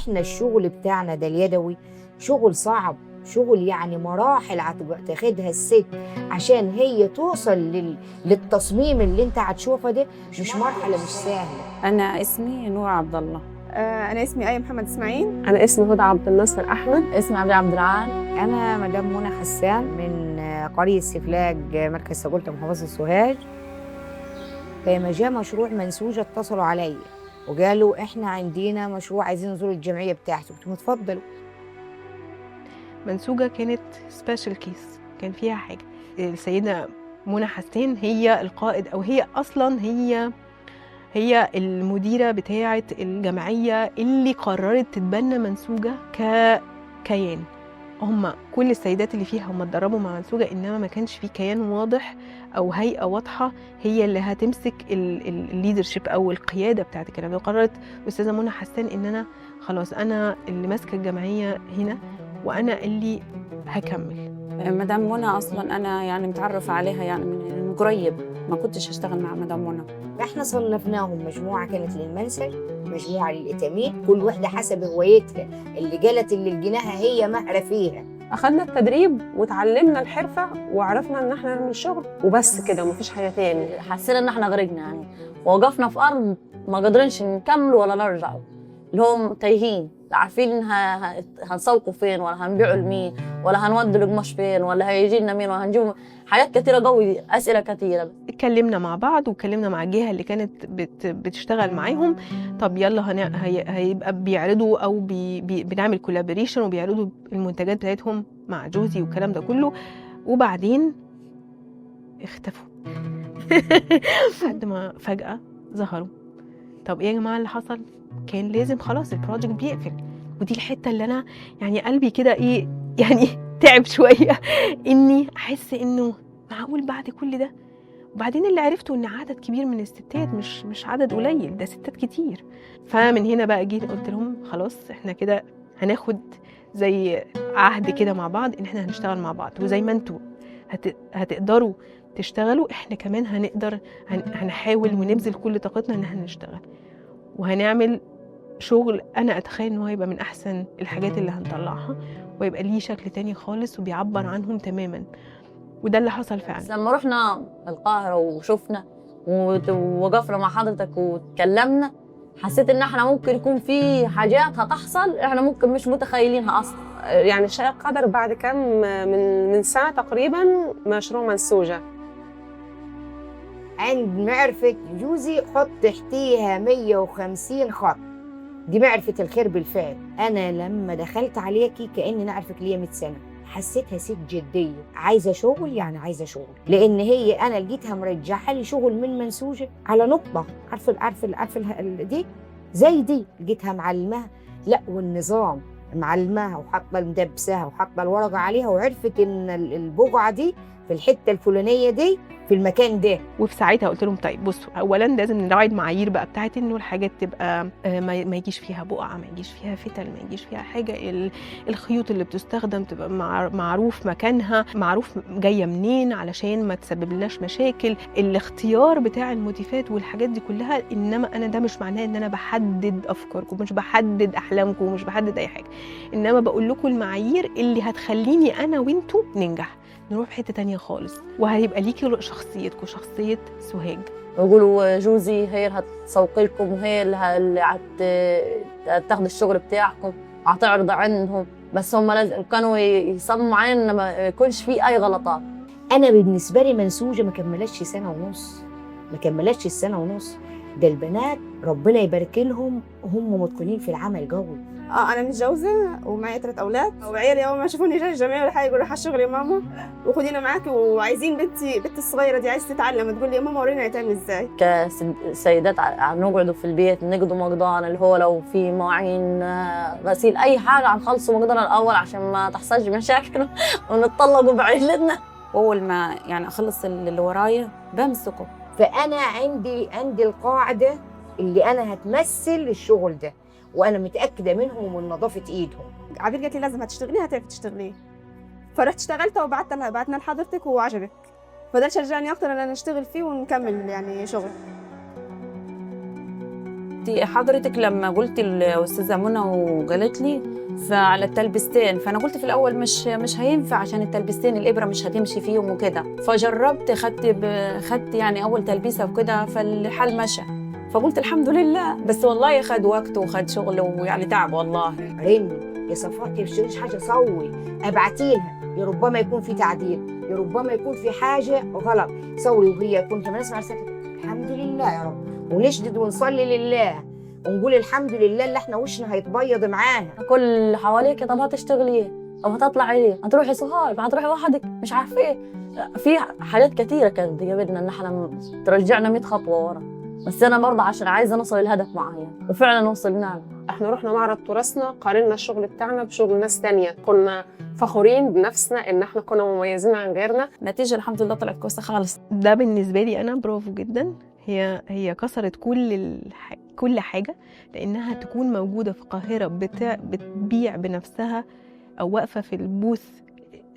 احنا الشغل بتاعنا ده اليدوي شغل صعب، شغل يعني مراحل هتاخدها الست عشان هي توصل للتصميم اللي انت هتشوفه ده. مش مرحله مش سهله. أنا اسمي نور عبد الله. أنا اسمي آية محمد إسماعيل. أنا اسمي هدى عبد الناصر أحمد. اسمي عبد العال. انا مدام منى حسان من قريه سفلاج مركز سجولة محافظه سوهاج. لما جاء مشروع منسوجه اتصلوا عليا وقالوا احنا عندنا مشروع عايزين نزور الجمعيه بتاعته. قلت لهم اتفضلوا. منسوجة كانت سبيشال كيس، كان فيها حاجة. السيدة منى حسان هي القائد، أو هي أصلاً هي المديرة بتاعة الجمعية اللي قررت تتبنى منسوجة ككيان. هم كل السيدات اللي فيها هم اتدربوا مع منسوجة، إنما ما كانش في كيان واضح أو هيئة واضحة هي اللي هتمسك الليدرشيب أو القيادة بتاعة الكلام ده. وقررت الأستاذة منى حسان إن أنا خلاص أنا اللي ماسكة الجمعية هنا وأنا اللي هكمل. مدام منى أصلاً أنا يعني متعرفة عليها يعني من قريب، ما كنتش أشتغل مع مدام منى. احنا صنفناهم مجموعه كانت للمنسج، مجموعه للإتامين، كل واحده حسب هوايتها اللي جالت اللي لقيناها هي مهرة فيها. أخدنا التدريب وتعلمنا الحرفة وعرفنا إن احنا نعمل شغل وبس كده، ومفيش حاجة تاني. حسينا إن احنا غرقنا يعني، ووقفنا في أرض ما قادرينش نكمل ولا نرجع، اللي هم تايهين، لا عارفين هنسوقوا فين ولا هنبيعوا لمين ولا هنودي القماش فين ولا هيجي لنا مين ولا هنجيب حاجات كتيرة قوي، أسئلة كتيرة. اتكلمنا مع بعض واتكلمنا مع الجهة اللي كانت بتشتغل معاهم. طب يلا هيبقى بيعرضوا أو بنعمل كولابوريشن وبيعرضوا المنتجات بتاعتهم مع جوزي والكلام ده كله. وبعدين اختفوا لحد ما فجأة ظهروا. طب ايه يا جماعة اللي حصل؟ كان لازم خلاص البروجكت بيقفل. ودي الحتة اللي أنا يعني قلبي كده ايه يعني تعب شوية إني أحس إنه معقول بعد كل ده. وبعدين اللي عرفته إن عدد كبير من الستات مش عدد قليل، ده ستات كتير. فمن هنا بقى جيت قلت لهم خلاص احنا كده هناخد زي عهد كده مع بعض إن احنا هنشتغل مع بعض، وزي ما انتوا هتقدروا تشتغلوا احنا كمان هنقدر هنحاول ونبذل كل طاقتنا إن احنا نشتغل، وهنعمل شغل أنا أتخيل إنه هيبقى من أحسن الحاجات اللي هنطلعها، ويبقى ليه شكل تاني خالص وبيعبر عنهم تماماً. وده اللي حصل فعلا. لما رحنا القاهرة وشفنا ووقفنا مع حضرتك وتكلمنا، حسيت إن احنا ممكن يكون في حاجات هتحصل احنا ممكن مش متخيلينها أصلا. يعني شاء قدر بعد كم من سنة تقريبا مشروع منسوجة. عند معرفة جوزي حط تحتيها 150 خط، دي معرفة الخير بالفعل. أنا لما دخلت عليكي كأني نعرفك ليا 100 سنة، حسيتها ست جدية عايزة شغل، يعني عايزة شغل، لأن هي أنا لقيتها مرجعة لي شغل من منسوجة على نقطة. عارفة دي زي دي لقيتها معلمها، لا والنظام معلمها وحاطة مدبسها وحاطة الورقة عليها، وعرفت إن البقعة دي في الحتة الفلانية دي في المكان ده. وفي ساعتها قلت لهم طيب بصوا، اولا لازم نراعي المعايير بقى بتاعت انه الحاجات تبقى ما يجيش فيها بقعه، ما يجيش فيها فتل، ما يجيش فيها حاجه. الخيوط اللي بتستخدم تبقى معروف مكانها، معروف جايه منين علشان ما تسبب لناش مشاكل. الاختيار بتاع الموتيفات والحاجات دي كلها، انما انا ده مش معناه ان انا بحدد افكاركم، مش بحدد احلامكم، مش بحدد اي حاجه، انما بقول لكم المعايير اللي هتخليني انا وانتوا ننجح، نروح في حته تانية خالص، وهيبقى ليكي شخصيتكم، شخصيه سوهاج. ويقولوا جوزي هي اللي هتسوق لكم وهي اللي هتاخد الشغل بتاعكم وهتعرض عنهم، بس هم لازم كانوا يصمموا علينا ان ما يكونش في اي غلطات. أنا بالنسبة لي منسوجة ما كملتش سنة ونص، ما كملتش السنة ونص. ده البنات ربنا يبارك لهم هم متقنين في العمل قوي. انا متجوزه ومعايا 3 اولاد، وعيالي اول ما يشوفوني جاي الجمعيه ولا حاجه يقولوا الشغل يا ماما وخدينا معاكي، وعايزين بنتي الصغيره دي عايزه تتعلم، تقول لي يا ماما ورينا هيتعمل ازاي. كسيدات نقعدوا في البيت نقضوا مقدارنا، اللي هو لو في مواعين غسيل اي حاجه هنخلصوا مقدارنا الاول عشان ما تحصلش مشاكل ونتطلقوا بعيلتنا. أول ما يعني أخلص اللي ورايا بمسكه. فأنا عندي القاعدة اللي أنا هتمثل الشغل ده، وأنا متأكدة منهم ومن نظافة إيدهم. عبير قالت لي لازم هتشتغليه، هتعرفي تشتغليه. فرحت اشتغلتها بعتنا لحضرتك وعجبك، فده شجعني اكتر ان انا اشتغل فيه ونكمل يعني شغل. انت حضرتك لما قلت الاستاذه منى وقالت لي فعلى التلبستين، فانا قلت في الاول مش هينفع عشان التلبستين الابره مش هتمشي فيهم وكده، فجربت خدت يعني اول تلبيسه وكده فالحال مشى، فقلت الحمد لله. بس والله خد وقت وخد شغل ويعني تعب والله. رن يا صفاء تشتريش حاجه صوي، ابعتيلها، يا ربما يكون في تعديل، يا ربما يكون في حاجه غلط، صوري. وهي كنت ما نسمع الحمد لله يا رب، ونشدد ونصلي لله ونقول الحمد لله اللي احنا وشنا هيتبيض معاها. كل اللي حواليك طب هتشتغلي ايه؟ طب هتطلعي ايه؟ هتروحي سوهاج؟ هتروحي وحدك؟ مش عارفه ايه. في حاجات كتيره كانت جابتنا ان احنا ترجعنا 100 خطوه ورا، بس انا برضه عشان عايزه نوصل لهدف معين وفعلا وصلنا له. احنا رحنا معرض تراثنا، قارنا الشغل بتاعنا بشغل ناس تانية، كنا فخورين بنفسنا ان احنا كنا مميزين عن غيرنا. النتيجه الحمد لله طلعت كويسه خالص. ده بالنسبه لي انا برافو جدا. هي كسرت كل حاجه، لانها تكون موجوده في القاهره بتبيع بنفسها او واقفه في البوث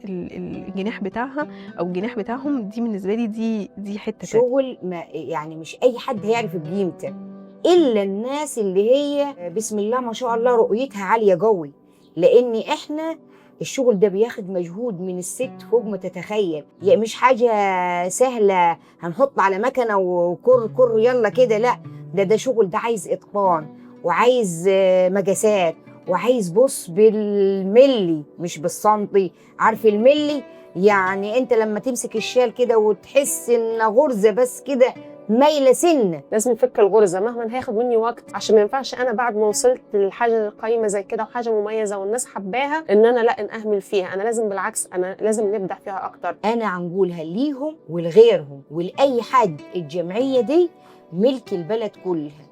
الجناح بتاعها او الجناح بتاعهم. دي بالنسبه لي دي حته شغل ما يعني مش اي حد هيعرف بقيمته الا الناس اللي هي بسم الله ما شاء الله رؤيتها عاليه قوي، لان احنا الشغل ده بياخد مجهود من الست فوق ما تتخيل. يعني مش حاجه سهله هنحط على مكنه وكر يلا كده، لا، ده شغل، ده عايز اتقان وعايز مقاسات وعايز بص بالملي مش بالسنتي. عارف الملي؟ يعني انت لما تمسك الشال كده وتحس ان غرزه بس كده مايله سنه، لازم نفك الغرزه مهما هياخد مني وقت، عشان ما ينفعش انا بعد ما وصلت للحاجه القيمه زي كده وحاجه مميزه والناس حباها ان انا لا اهمل فيها. انا لازم بالعكس، انا لازم نبدع فيها اكتر. انا هنقولها ليهم ولغيرهم ولاي حد، الجمعيه دي ملك البلد كلها.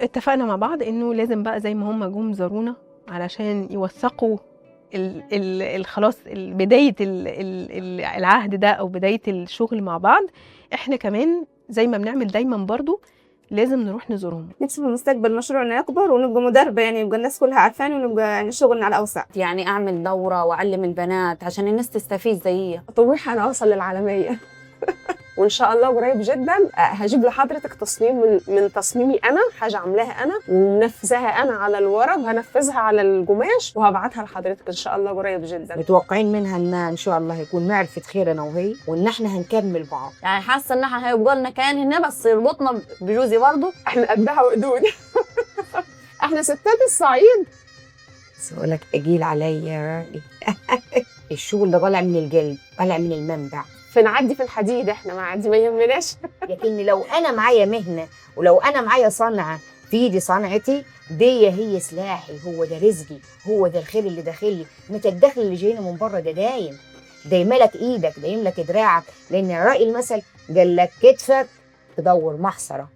اتفقنا مع بعض انه لازم بقى زي ما هم جم زارونا علشان يوثقوا خلاص بدايه العهد ده او بدايه الشغل مع بعض، احنا كمان زي ما بنعمل دايما برضو لازم نروح نزورهم. نفسي في المستقبل مشروعنا يكبر ونبقى مدربه، يعني يبقى الناس كلها عارفاني ونبقى يعني شغلنا على اوسع. يعني اعمل دوره واعلم البنات عشان الناس تستفيد زيي. طموحي انا اوصل للعالميه وان شاء الله قريب جدا هجيب لحضرتك تصميم من تصميمي انا، حاجه عاملاها انا ومنفذاها انا على الورق، وهنفذها على القماش وهبعتها لحضرتك ان شاء الله قريب جدا. متوقعين منها ان شاء الله هيكون معرفه خير انا وهي، وان احنا هنكمل بعض. يعني حاسه ان احنا هيبقى لنا كيان هنا، بس يربطنا بجوزي برضه. احنا قدها وقدود احنا ستات الصعيد. بس اقول لك اجيل عليا الشغل ده طالع من القلب، طالع من المنبع. فنعدي في الحديد، احنا ما عادي ما يهمناش. لكن لو انا معايا مهنه ولو انا معايا صنعه في ايدي، صنعتي دي هي سلاحي، هو ده رزقي، هو ده الخير اللي داخلي. متى الدخل اللي جاينا من بره ده دايم، ده يملك ايدك، ده يملك دراعك، لان رأي المثل قال لك كتفك تدور محصره.